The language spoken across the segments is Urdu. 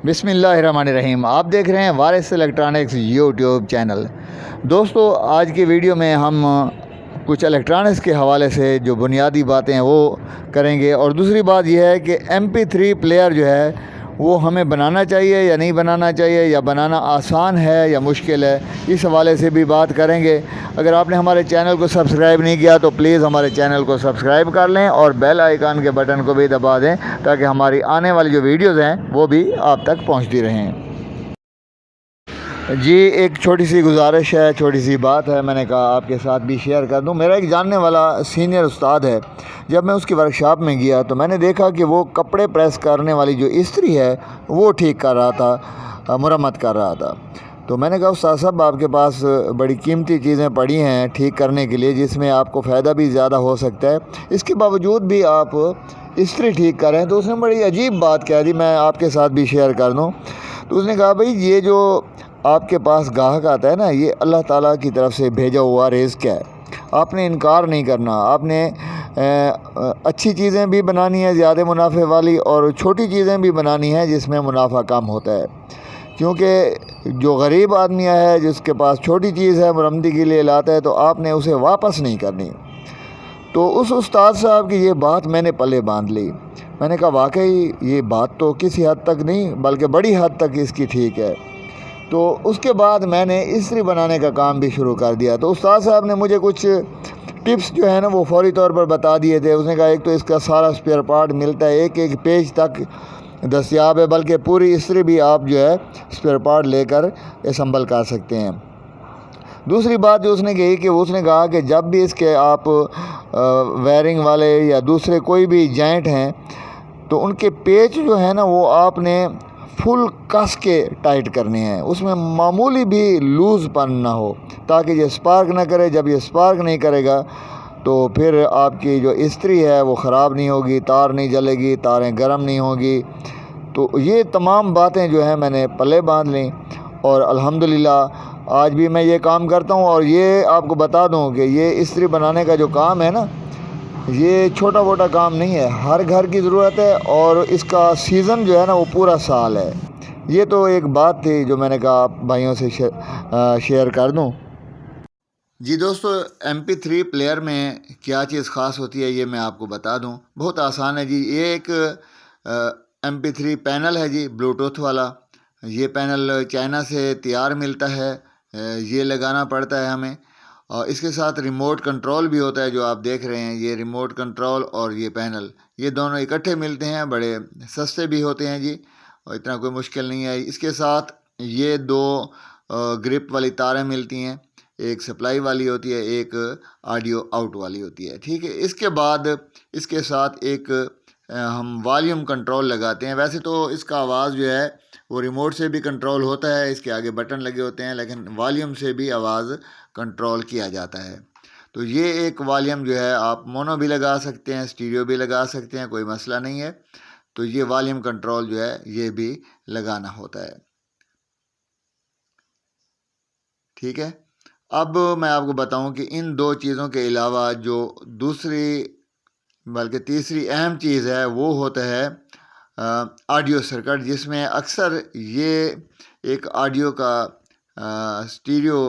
بسم اللہ الرحمن الرحیم۔ آپ دیکھ رہے ہیں وارث الیکٹرانکس یوٹیوب چینل۔ دوستو، آج کی ویڈیو میں ہم کچھ الیکٹرانکس کے حوالے سے جو بنیادی باتیں ہیں وہ کریں گے، اور دوسری بات یہ ہے کہ MP3 پلیئر جو ہے وہ ہمیں بنانا چاہیے یا نہیں بنانا چاہیے، یا بنانا آسان ہے یا مشکل ہے، اس حوالے سے بھی بات کریں گے۔ اگر آپ نے ہمارے چینل کو سبسکرائب نہیں کیا تو پلیز ہمارے چینل کو سبسکرائب کر لیں اور بیل آئیکن کے بٹن کو بھی دبا دیں تاکہ ہماری آنے والی جو ویڈیوز ہیں وہ بھی آپ تک پہنچتی رہیں۔ جی، ایک چھوٹی سی گزارش ہے، چھوٹی سی بات ہے، میں نے کہا آپ کے ساتھ بھی شیئر کر دوں۔ میرا ایک جاننے والا سینئر استاد ہے، جب میں اس کی ورکشاپ میں گیا تو میں نے دیکھا کہ وہ کپڑے پریس کرنے والی جو استری ہے وہ ٹھیک کر رہا تھا، مرمت کر رہا تھا۔ تو میں نے کہا استاد صاحب، آپ کے پاس بڑی قیمتی چیزیں پڑی ہیں ٹھیک کرنے کے لیے، جس میں آپ کو فائدہ بھی زیادہ ہو سکتا ہے، اس کے باوجود بھی آپ استری ٹھیک کر رہے ہیں۔ تو اس نے بڑی عجیب بات کہہ دی، میں آپ کے ساتھ بھی شیئر کر دوں۔ تو اس نے کہا بھائی، یہ جو آپ کے پاس گاہک آتا ہے نا، یہ اللہ تعالیٰ کی طرف سے بھیجا ہوا رزق ہے، آپ نے انکار نہیں کرنا۔ آپ نے اچھی چیزیں بھی بنانی ہے زیادہ منافع والی، اور چھوٹی چیزیں بھی بنانی ہے جس میں منافع کم ہوتا ہے، کیونکہ جو غریب آدمی ہے جس کے پاس چھوٹی چیز ہے مرمتی کے لیے لاتا ہے، تو آپ نے اسے واپس نہیں کرنی۔ تو اس استاد صاحب کی یہ بات میں نے پلے باندھ لی۔ میں نے کہا واقعی یہ بات تو کسی حد تک نہیں بلکہ بڑی حد تک اس کی ٹھیک ہے۔ تو اس کے بعد میں نے استری بنانے کا کام بھی شروع کر دیا۔ تو استاد صاحب نے مجھے کچھ ٹپس جو ہے نا وہ فوری طور پر بتا دیے تھے۔ اس نے کہا ایک تو اس کا سارا اسپیئر پارٹ ملتا ہے، ایک پیج تک دستیاب ہے، بلکہ پوری استری بھی آپ جو ہے اسپیئر پارٹ لے کر اسمبل کر سکتے ہیں۔ دوسری بات جو اس نے کہی کہ اس نے کہا کہ جب بھی اس کے آپ وائرنگ والے یا دوسرے کوئی بھی جوائنٹ ہیں تو ان کے پیچ جو ہے نا وہ آپ نے فل کس کے ٹائٹ کرنے ہیں، اس میں معمولی بھی لوز پن نہ ہو، تاکہ یہ سپارک نہ کرے۔ جب یہ سپارک نہیں کرے گا تو پھر آپ کی جو استری ہے وہ خراب نہیں ہوگی، تار نہیں جلے گی، تاریں گرم نہیں ہوگی۔ تو یہ تمام باتیں جو ہیں میں نے پلے باندھ لیں، اور الحمدللہ آج بھی میں یہ کام کرتا ہوں۔ اور یہ آپ کو بتا دوں کہ یہ استری بنانے کا جو کام ہے نا، یہ چھوٹا موٹا کام نہیں ہے، ہر گھر کی ضرورت ہے، اور اس کا سیزن جو ہے نا وہ پورا سال ہے۔ یہ تو ایک بات تھی جو میں نے کہا آپ بھائیوں سے شیئر کر دوں۔ جی دوستو، MP3 پلیئر میں کیا چیز خاص ہوتی ہے یہ میں آپ کو بتا دوں، بہت آسان ہے جی۔ یہ ایک MP3 پینل ہے جی، بلوٹوتھ والا۔ یہ پینل چائنا سے تیار ملتا ہے، یہ لگانا پڑتا ہے ہمیں، اور اس کے ساتھ ریموٹ کنٹرول بھی ہوتا ہے جو آپ دیکھ رہے ہیں۔ یہ ریموٹ کنٹرول اور یہ پینل، یہ دونوں اکٹھے ملتے ہیں، بڑے سستے بھی ہوتے ہیں جی، اور اتنا کوئی مشکل نہیں ہے۔ اس کے ساتھ یہ دو گرپ والی تاریں ملتی ہیں، ایک سپلائی والی ہوتی ہے، ایک آڈیو آؤٹ والی ہوتی ہے، ٹھیک ہے۔ اس کے بعد اس کے ساتھ ایک ہم والیوم کنٹرول لگاتے ہیں۔ ویسے تو اس کا آواز جو ہے وہ ریموٹ سے بھی کنٹرول ہوتا ہے، اس کے آگے بٹن لگے ہوتے ہیں، لیکن والیوم سے بھی آواز کنٹرول کیا جاتا ہے۔ تو یہ ایک والیوم جو ہے آپ مونو بھی لگا سکتے ہیں، اسٹیریو بھی لگا سکتے ہیں، کوئی مسئلہ نہیں ہے۔ تو یہ والیوم کنٹرول جو ہے یہ بھی لگانا ہوتا ہے، ٹھیک ہے۔ اب میں آپ کو بتاؤں کہ ان دو چیزوں کے علاوہ جو دوسری بلکہ تیسری اہم چیز ہے وہ ہوتا ہے آڈیو سرکٹ، جس میں اکثر یہ ایک آڈیو کا اسٹیریو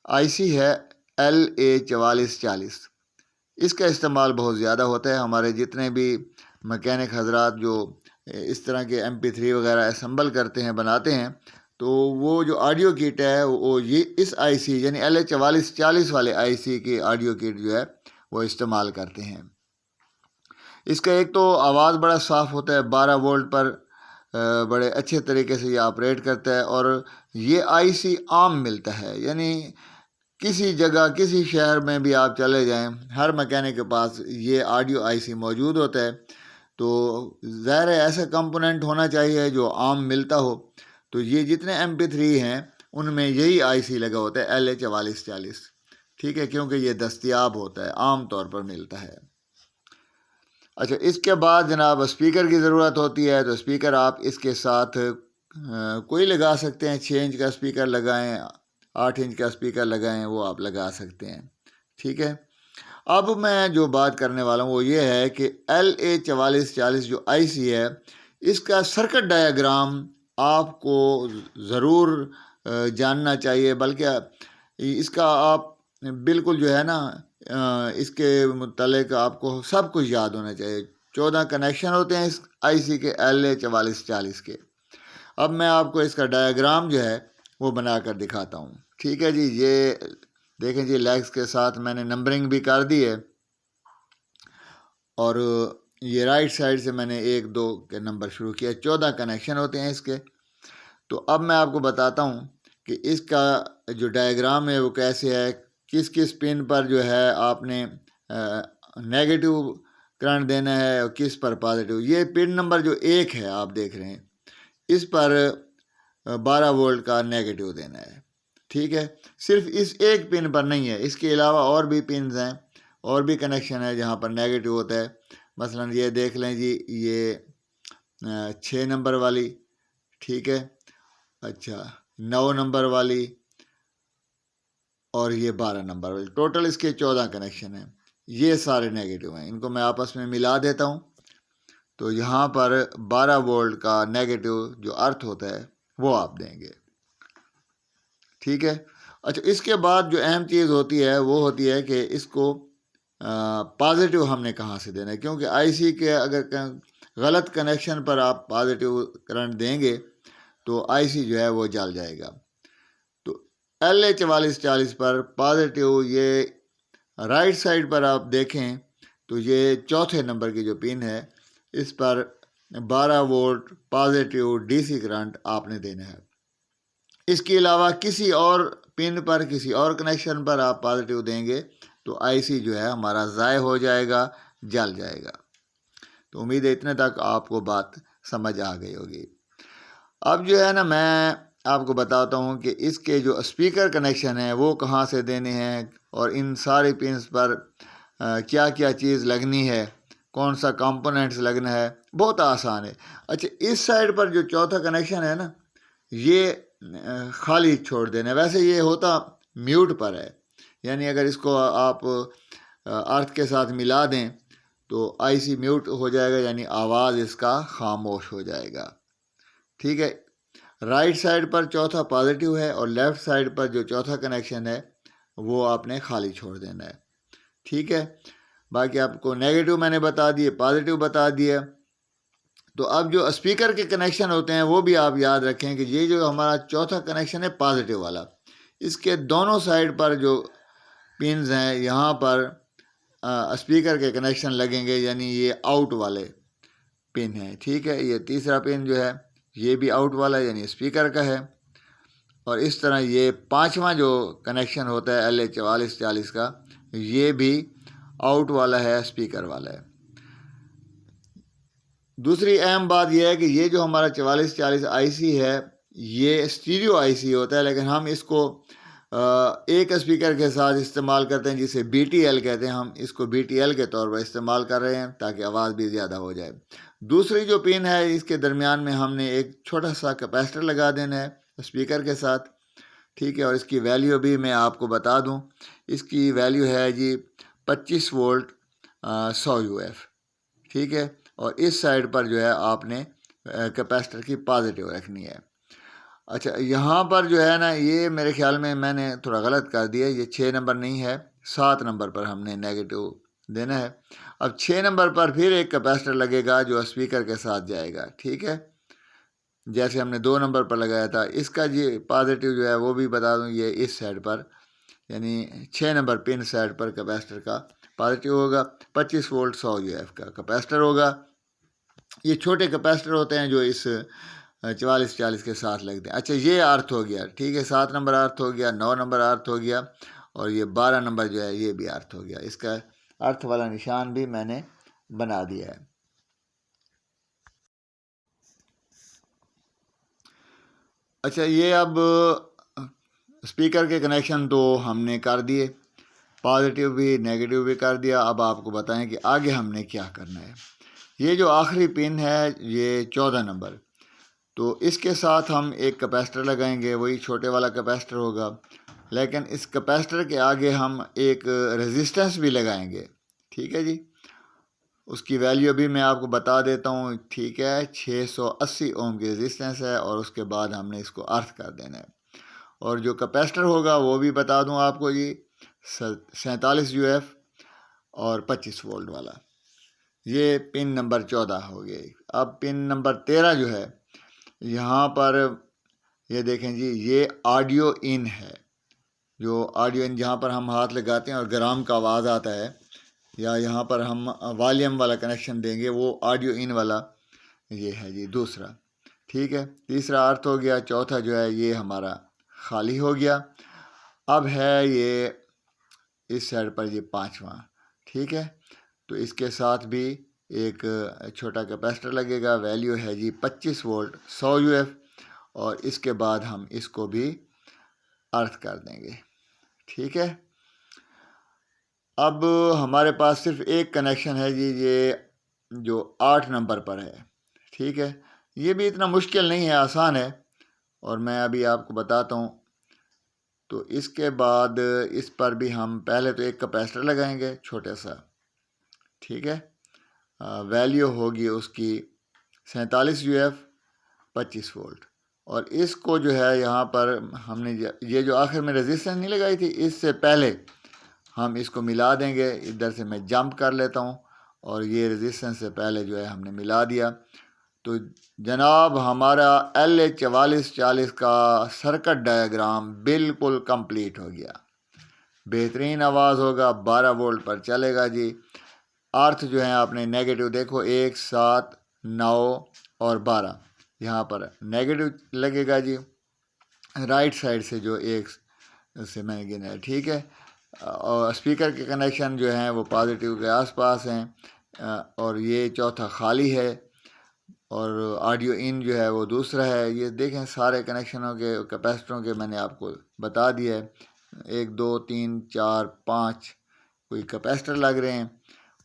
IC ہے LA4440۔ اس کا استعمال بہت زیادہ ہوتا ہے۔ ہمارے جتنے بھی مکینک حضرات جو اس طرح کے MP3 وغیرہ اسمبل کرتے ہیں، بناتے ہیں، تو وہ جو آڈیو کٹ ہے وہ یہ اس IC یعنی LA4440 والے IC کی آڈیو کٹ جو ہے وہ استعمال کرتے ہیں۔ اس کا ایک تو آواز بڑا صاف ہوتا ہے، 12 وولٹ پر بڑے اچھے طریقے سے یہ آپریٹ کرتا ہے، اور یہ IC عام ملتا ہے، یعنی کسی جگہ کسی شہر میں بھی آپ چلے جائیں، ہر مکینک کے پاس یہ آڈیو IC موجود ہوتا ہے۔ تو ظاہر ہے ایسا کمپوننٹ ہونا چاہیے جو عام ملتا ہو۔ تو یہ جتنے MP3 ہیں ان میں یہی IC لگا ہوتا ہے LA4440، ٹھیک ہے، کیونکہ یہ دستیاب ہوتا ہے، عام طور پر ملتا ہے۔ اچھا، اس کے بعد جناب اسپیکر کی ضرورت ہوتی ہے۔ تو اسپیکر آپ اس کے ساتھ کوئی لگا سکتے ہیں، 6 انچ کا اسپیکر لگائیں، 8 انچ کا اسپیکر لگائیں، وہ آپ لگا سکتے ہیں، ٹھیک ہے۔ اب میں جو بات کرنے والا ہوں وہ یہ ہے کہ LA4440 جو IC ہے، اس کا سرکٹ ڈایاگرام آپ کو ضرور جاننا چاہیے، بلکہ اس کا آپ بالکل جو ہے نا اس کے متعلق آپ کو سب کچھ یاد ہونا چاہیے۔ 14 کنیکشن ہوتے ہیں اس آئی سی کے LA4440 کے۔ اب میں آپ کو اس کا ڈائیگرام جو ہے وہ بنا کر دکھاتا ہوں، ٹھیک ہے جی۔ یہ دیکھیں جی، لیگز کے ساتھ میں نے نمبرنگ بھی کر دی ہے، اور یہ رائٹ سائڈ سے میں نے 1 2 کے نمبر شروع کیا۔ 14 کنیکشن ہوتے ہیں اس کے۔ تو اب میں آپ کو بتاتا ہوں کہ اس کا جو ڈائیگرام ہے وہ کیسے ہے، کس کس پن پر جو ہے آپ نے نیگیٹو کرنٹ دینا ہے اور کس پر پازیٹیو۔ یہ پن نمبر جو 1 ہے آپ دیکھ رہے ہیں، اس پر 12 وولٹ کا نیگیٹو دینا ہے، ٹھیک ہے۔ صرف اس ایک پن پر نہیں ہے، اس کے علاوہ اور بھی پنز ہیں، اور بھی کنیکشن ہے جہاں پر نیگیٹو ہوتا ہے۔ مثلا یہ دیکھ لیں جی، یہ 6 نمبر والی، ٹھیک ہے، اچھا 9 نمبر والی، اور یہ 12 نمبر والی۔ ٹوٹل اس کے 14 کنیکشن ہیں، یہ سارے نیگیٹو ہیں۔ ان کو میں آپس میں ملا دیتا ہوں، تو یہاں پر 12 وولٹ کا نیگیٹو جو ارتھ ہوتا ہے وہ آپ دیں گے، ٹھیک ہے۔ اچھا، اس کے بعد جو اہم چیز ہوتی ہے وہ ہوتی ہے کہ اس کو پازیٹیو ہم نے کہاں سے دینا ہے، کیونکہ آئی سی کے اگر غلط کنیکشن پر آپ پازیٹیو کرنٹ دیں گے تو آئی سی جو ہے وہ جل جائے گا۔ تو LA4440 پر پازیٹیو، یہ رائٹ سائڈ پر آپ دیکھیں تو یہ چوتھے نمبر کی جو پن ہے، اس پر 12 وولٹ پازیٹیو DC کرنٹ آپ نے دینا ہے۔ اس کے علاوہ کسی اور پن پر، کسی اور کنیکشن پر آپ پازیٹیو دیں گے تو آئی سی جو ہے ہمارا ضائع ہو جائے گا، جل جائے گا۔ تو امید ہے اتنے تک آپ کو بات سمجھ آ گئی ہوگی۔ اب جو ہے نا میں آپ کو بتاتا ہوں کہ اس کے جو اسپیکر کنیکشن ہیں وہ کہاں سے دینے ہیں، اور ان سارے پنس پر کیا کیا چیز لگنی ہے، کون سا کمپوننٹس لگنا ہے۔ بہت آسان ہے۔ اچھا، اس سائڈ پر جو چوتھا کنیکشن ہے نا، یہ خالی چھوڑ دینا ہے۔ ویسے یہ ہوتا میوٹ پر ہے، یعنی اگر اس کو آپ ارتھ کے ساتھ ملا دیں تو آئی سی میوٹ ہو جائے گا، یعنی آواز اس کا خاموش ہو جائے گا، ٹھیک ہے۔ رائٹ سائڈ پر چوتھا پازیٹیو ہے، اور لیفٹ سائڈ پر جو چوتھا کنیکشن ہے وہ آپ نے خالی چھوڑ دینا ہے، ٹھیک ہے۔ باقی آپ کو نیگیٹو میں نے بتا دیے، پازیٹیو بتا دیا۔ تو اب جو اسپیکر کے کنیکشن ہوتے ہیں وہ بھی آپ یاد رکھیں کہ یہ جو ہمارا چوتھا کنیکشن ہے پازیٹیو والا، اس کے دونوں سائڈ پر جو پنز ہیں یہاں پر اسپیکر کے کنیکشن لگیں گے، یعنی یہ آؤٹ والے پن ہیں، ٹھیک ہے۔ یہ تیسرا پن جو ہے یہ بھی آؤٹ والا ہے، یعنی اسپیکر کا ہے، اور اس طرح یہ پانچواں جو کنیکشن ہوتا ہے LA4440 کا، یہ بھی آؤٹ والا ہے، اسپیکر والا ہے۔ دوسری اہم بات یہ ہے کہ یہ جو ہمارا 4440 آئی سی ہے یہ اسٹیریو آئی سی ہوتا ہے، لیکن ہم اس کو ایک اسپیکر کے ساتھ استعمال کرتے ہیں جسے BTL کہتے ہیں۔ ہم اس کو BTL کے طور پر استعمال کر رہے ہیں تاکہ آواز بھی زیادہ ہو جائے۔ دوسری جو پن ہے اس کے درمیان میں ہم نے ایک چھوٹا سا کیپیسٹر لگا دینا ہے اسپیکر کے ساتھ، ٹھیک ہے۔ اور اس کی ویلیو بھی میں آپ کو بتا دوں، اس کی ویلیو ہے جی 25 وولٹ 100 UF، ٹھیک ہے۔ اور اس سائڈ پر جو ہے آپ نے کیپیسٹر کی پازیٹیو رکھنی ہے۔ اچھا، یہاں پر جو ہے نا یہ میرے خیال میں نے تھوڑا غلط کر دیا، یہ 6 نمبر نہیں ہے، 7 نمبر پر ہم نے نیگیٹو دینا ہے۔ اب 6 نمبر پر پھر ایک کیپیسٹر لگے گا جو اسپیکر کے ساتھ جائے گا، ٹھیک ہے، جیسے ہم نے 2 نمبر پر لگایا تھا۔ اس کا جی پازیٹیو جو ہے وہ بھی بتا دوں، یہ اس سائڈ پر، یعنی 6 نمبر پن سائڈ پر کیپیسٹر کا پازیٹیو ہوگا۔ 25 وولٹ 100 UF کا کیپیسٹر ہوگا۔ یہ چھوٹے کیپیسٹر ہوتے ہیں جو اس 4440 کے ساتھ لگتے ہیں۔ اچھا، یہ ارتھ ہو گیا، ٹھیک ہے، 7 نمبر ارتھ ہو گیا، 9 نمبر ارتھ ہو گیا، اور یہ 12 نمبر جو ہے یہ بھی ارتھ ہو گیا۔ اس کا ارتھ والا نشان بھی میں نے بنا دیا ہے۔ اچھا، یہ اب اسپیکر کے کنیکشن تو ہم نے کر دیے، پازیٹیو بھی نیگیٹو بھی کر دیا۔ اب آپ کو بتائیں کہ آگے ہم نے کیا کرنا ہے۔ یہ جو آخری پن ہے یہ 14 نمبر، تو اس کے ساتھ ہم ایک کیپیسٹر لگائیں گے، وہی چھوٹے والا کیپیسٹر ہوگا، لیکن اس کیپیسٹر کے آگے ہم ایک ریزسٹنس بھی لگائیں گے، ٹھیک ہے جی۔ اس کی ویلیو بھی میں آپ کو بتا دیتا ہوں، ٹھیک ہے، 680 اوم کی ریزسٹنس ہے، اور اس کے بعد ہم نے اس کو ارتھ کر دینا ہے۔ اور جو کیپیسٹر ہوگا وہ بھی بتا دوں آپ کو جی، 47 یو ایف اور 25 وولٹ والا، یہ پن نمبر 14 ہو گئی۔ اب پن نمبر 13 جو ہے، یہاں پر یہ دیکھیں جی، یہ آڈیو ان ہے، جو آڈیو ان جہاں پر ہم ہاتھ لگاتے ہیں اور گرام کا آواز آتا ہے، یا یہاں پر ہم والیوم والا کنیکشن دیں گے، وہ آڈیو ان والا یہ ہے جی دوسرا، ٹھیک ہے۔ تیسرا ارتھ ہو گیا، چوتھا جو ہے یہ ہمارا خالی ہو گیا۔ اب ہے یہ اس سائڈ پر یہ پانچواں، ٹھیک ہے، تو اس کے ساتھ بھی ایک چھوٹا کیپیسٹر لگے گا، ویلیو ہے جی 25 وولٹ 100 یو ایف، اور اس کے بعد ہم اس کو بھی ارتھ کر دیں گے، ٹھیک ہے۔ اب ہمارے پاس صرف ایک کنیکشن ہے جی، یہ جو 8 نمبر پر ہے، ٹھیک ہے۔ یہ بھی اتنا مشکل نہیں ہے، آسان ہے، اور میں ابھی آپ کو بتاتا ہوں۔ تو اس کے بعد اس پر بھی ہم پہلے تو ایک کیپیسٹر لگائیں گے چھوٹا سا، ٹھیک ہے۔ ویلیو ہوگی اس کی 47 یو ایف 25 وولٹ، اور اس کو جو ہے یہاں پر ہم نے یہ جو آخر میں ریزسٹنس نہیں لگائی تھی، اس سے پہلے ہم اس کو ملا دیں گے۔ ادھر سے میں جمپ کر لیتا ہوں، اور یہ ریزسٹنس سے پہلے جو ہے ہم نے ملا دیا، تو جناب ہمارا LA4440 کا سرکٹ ڈائیگرام بالکل کمپلیٹ ہو گیا، بہترین آواز ہوگا، 12 وولٹ پر چلے گا جی۔ ارتھ جو ہیں آپ نے نیگیٹو دیکھو، 1 7 9 اور 12، یہاں پر نیگیٹو لگے گا جی، رائٹ سائڈ سے جو ایک سے میں نے گنا ہے، ٹھیک ہے۔ اور اسپیکر کے کنیکشن جو ہیں وہ پازیٹیو کے آس پاس ہیں، اور یہ چوتھا خالی ہے، اور آڈیو ان جو ہے وہ دوسرا ہے۔ یہ دیکھیں سارے کنیکشنوں کے کیپیسٹروں کے میں نے آپ کو بتا دیا ہے، 1 2 3 4 5 کوئی کیپیسٹر لگ رہے ہیں،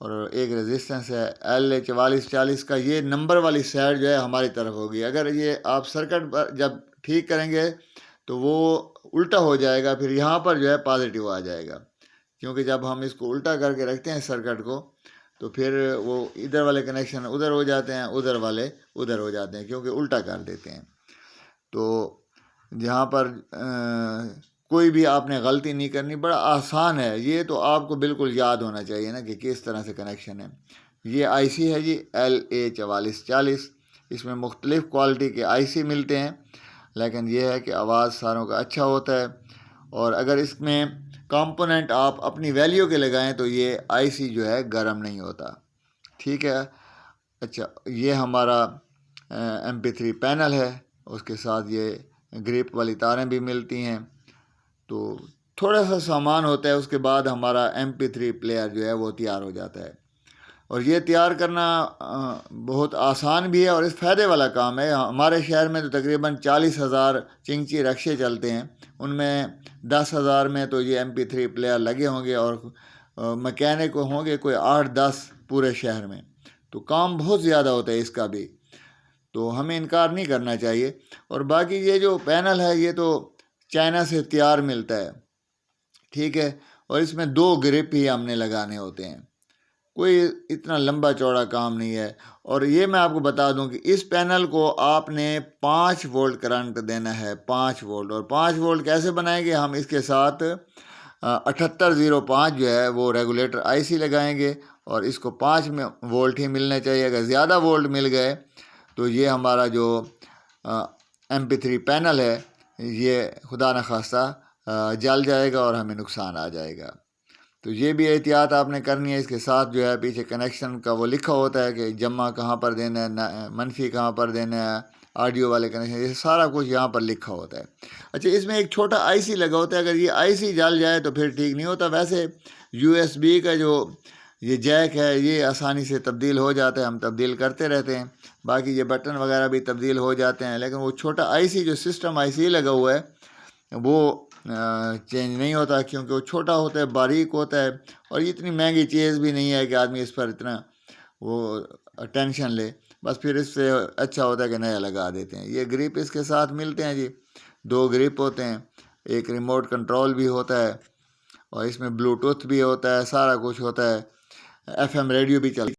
اور ایک ریزسٹنس ہے LA4440 کا۔ یہ نمبر والی سائڈ جو ہے ہماری طرف ہوگی، اگر یہ آپ سرکٹ جب ٹھیک کریں گے تو وہ الٹا ہو جائے گا، پھر یہاں پر جو ہے پازیٹیو آ جائے گا، کیونکہ جب ہم اس کو الٹا کر کے رکھتے ہیں سرکٹ کو، تو پھر وہ ادھر والے کنیکشن ادھر ہو جاتے ہیں، ادھر والے ادھر ہو جاتے ہیں، کیونکہ الٹا کر دیتے ہیں۔ تو جہاں پر کوئی بھی آپ نے غلطی نہیں کرنی، بڑا آسان ہے یہ، تو آپ کو بالکل یاد ہونا چاہیے نا کہ کس طرح سے کنیکشن ہے۔ یہ آئی سی ہے جی LA4440، اس میں مختلف کوالٹی کے آئی سی ملتے ہیں، لیکن یہ ہے کہ آواز ساروں کا اچھا ہوتا ہے، اور اگر اس میں کمپوننٹ آپ اپنی ویلیو کے لگائیں تو یہ آئی سی جو ہے گرم نہیں ہوتا، ٹھیک ہے۔ اچھا، یہ ہمارا MP3 پینل ہے، اس کے ساتھ یہ گریپ والی تاریں بھی ملتی ہیں، تو تھوڑا سا سامان ہوتا ہے، اس کے بعد ہمارا MP3 پلیئر جو ہے وہ تیار ہو جاتا ہے۔ اور یہ تیار کرنا بہت آسان بھی ہے، اور اس فائدے والا کام ہے۔ ہمارے شہر میں تو تقریباً 40,000 چنگچی رکشے چلتے ہیں، ان میں 10,000 میں تو یہ MP3 پلیئر لگے ہوں گے، اور مکینک ہوں گے کوئی 8-10 پورے شہر میں، تو کام بہت زیادہ ہوتا ہے اس کا بھی، تو ہمیں انکار نہیں کرنا چاہیے۔ اور باقی یہ جو پینل ہے یہ تو چائنا سے تیار ملتا ہے، ٹھیک ہے، اور اس میں 2 گرپ ہی ہم نے لگانے ہوتے ہیں، کوئی اتنا لمبا چوڑا کام نہیں ہے۔ اور یہ میں آپ کو بتا دوں کہ اس پینل کو آپ نے 5 وولٹ کرنٹ دینا ہے، 5 وولٹ، اور 5 وولٹ کیسے بنائیں گے؟ ہم اس کے ساتھ 7805 جو ہے وہ ریگولیٹر آئی سی لگائیں گے، اور اس کو 5 وولٹ ہی ملنے چاہیے۔ اگر زیادہ وولٹ مل گئے تو یہ ہمارا جو MP3 پینل ہے یہ خدا نخواستہ جل جائے گا اور ہمیں نقصان آ جائے گا، تو یہ بھی احتیاط آپ نے کرنی ہے۔ اس کے ساتھ جو ہے پیچھے کنیکشن کا وہ لکھا ہوتا ہے کہ جمع کہاں پر دینا ہے، منفی کہاں پر دینا ہے، آڈیو والے کنیکشن، یہ سارا کچھ یہاں پر لکھا ہوتا ہے۔ اچھا، اس میں ایک چھوٹا آئی سی لگا ہوتا ہے، اگر یہ آئی سی جل جائے تو پھر ٹھیک نہیں ہوتا۔ ویسے USB کا جو یہ جیک ہے یہ آسانی سے تبدیل ہو جاتا ہے، ہم تبدیل کرتے رہتے ہیں، باقی یہ بٹن وغیرہ بھی تبدیل ہو جاتے ہیں، لیکن وہ چھوٹا آئی سی جو سسٹم آئی سی لگا ہوا ہے وہ چینج نہیں ہوتا، کیونکہ وہ چھوٹا ہوتا ہے، باریک ہوتا ہے، اور یہ اتنی مہنگی چیز بھی نہیں ہے کہ آدمی اس پر اتنا وہ ٹینشن لے، بس پھر اس سے اچھا ہوتا ہے کہ نیا لگا دیتے ہیں۔ یہ گریپ اس کے ساتھ ملتے ہیں جی، 2 گریپ ہوتے ہیں، ایک ریموٹ کنٹرول بھی ہوتا ہے، اور اس میں بلوٹوتھ بھی ہوتا ہے، سارا کچھ ہوتا ہے، FM ریڈیو بھی چلتا ہے۔